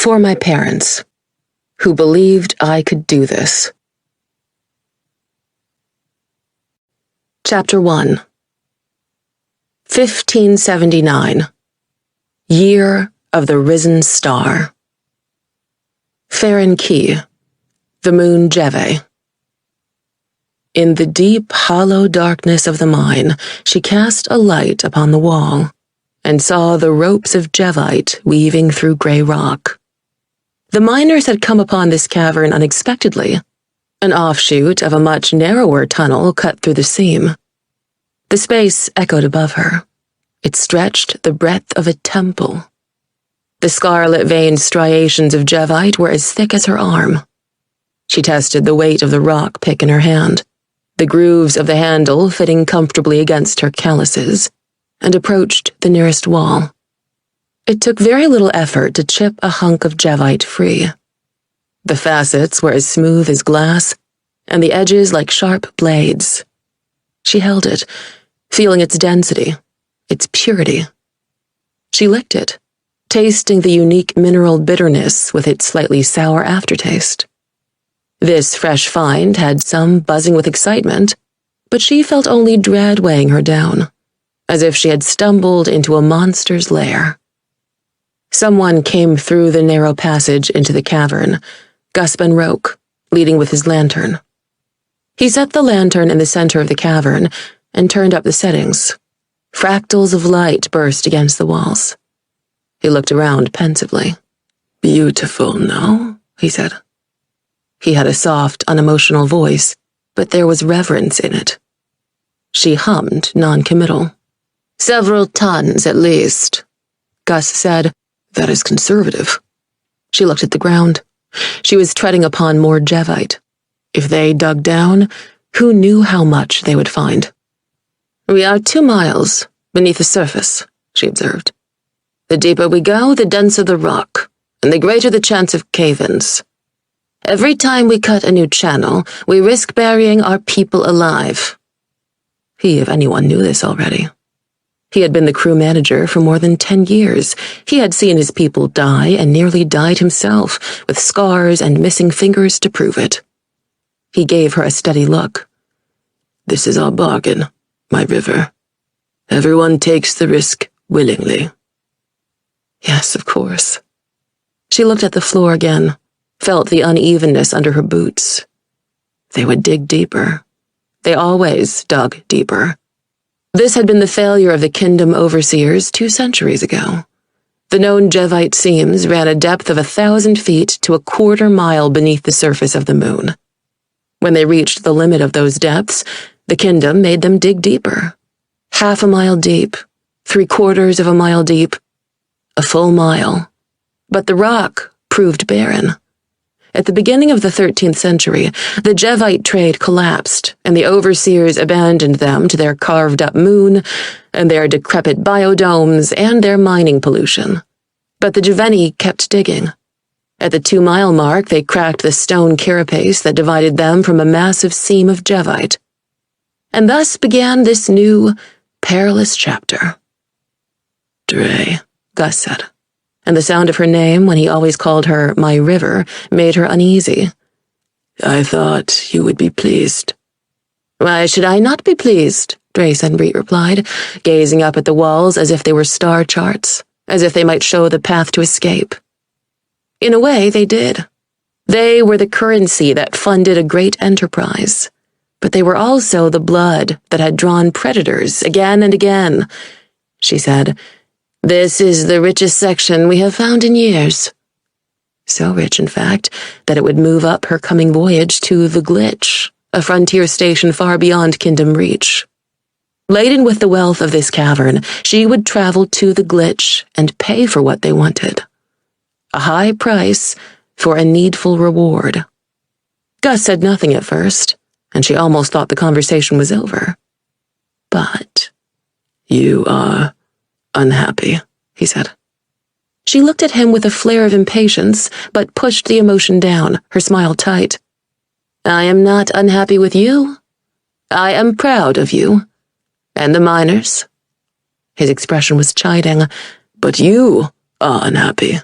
For my parents, who believed I could do this. Chapter 1. 1579. Year of the Risen Star. Farron Key, the moon Jeve. In the deep, hollow darkness of the mine, she cast a light upon the wall, and saw the ropes of Jevite weaving through gray rock. The miners had come upon this cavern unexpectedly, an offshoot of a much narrower tunnel cut through the seam. The space echoed above her. It stretched the breadth of a temple. The scarlet-veined striations of Jevite were as thick as her arm. She tested the weight of the rock pick in her hand, the grooves of the handle fitting comfortably against her calluses, and approached the nearest wall. It took very little effort to chip a hunk of Jevite free. The facets were as smooth as glass, and the edges like sharp blades. She held it, feeling its density, its purity. She licked it, tasting the unique mineral bitterness with its slightly sour aftertaste. This fresh find had some buzzing with excitement, but she felt only dread weighing her down, as if she had stumbled into a monster's lair. Someone came through the narrow passage into the cavern, Gus Ben Roque, leading with his lantern. He set the lantern in the center of the cavern and turned up the settings. Fractals of light burst against the walls. He looked around pensively. "Beautiful, no?" he said. He had a soft, unemotional voice, but there was reverence in it. She hummed, non-committal. "Several tons, at least." Gus said, "That is conservative." She looked at the ground. She was treading upon more Jevite. If they dug down, who knew how much they would find? "We are 2 miles beneath the surface," she observed. "The deeper we go, the denser the rock, and the greater the chance of cave-ins. Every time we cut a new channel, we risk burying our people alive." He, if anyone, knew this already. He had been the crew manager for more than 10 years. He had seen his people die and nearly died himself, with scars and missing fingers to prove it. He gave her a steady look. "This is our bargain, my river. Everyone takes the risk willingly." Yes, of course. She looked at the floor again, felt the unevenness under her boots. They would dig deeper. They always dug deeper. This had been the failure of the Kindom overseers 2 centuries ago. The known Jevite seams ran a depth of 1,000 feet to a 1/4 mile beneath the surface of the moon. When they reached the limit of those depths, the Kindom made them dig deeper. 1/2 a mile deep, 3/4 of a mile deep, a full mile. But the rock proved barren. At the beginning of the 13th century, the Jevite trade collapsed, and the overseers abandoned them to their carved-up moon, and their decrepit biodomes, and their mining pollution. But the Jeveni kept digging. At the 2-mile mark, they cracked the stone carapace that divided them from a massive seam of Jevite. And thus began this new, perilous chapter. "Dre," Gus said, and the sound of her name, when he always called her my river, made her uneasy. "I thought you would be pleased." "Why should I not be pleased?" Dre Senbreet replied, gazing up at the walls as if they were star charts, as if they might show the path to escape. In a way, they did. They were the currency that funded a great enterprise, but they were also the blood that had drawn predators again and again. She said, "This is the richest section we have found in years." So rich, in fact, that it would move up her coming voyage to the Glitch, a frontier station far beyond Kindom reach. Laden with the wealth of this cavern, she would travel to the Glitch and pay for what they wanted. A high price for a needful reward. Gus said nothing at first, and she almost thought the conversation was over. "But you are unhappy," he said. She looked at him with a flare of impatience, but pushed the emotion down, her smile tight. "I am not unhappy with you. I am proud of you. And the miners." His expression was chiding. "But you are unhappy."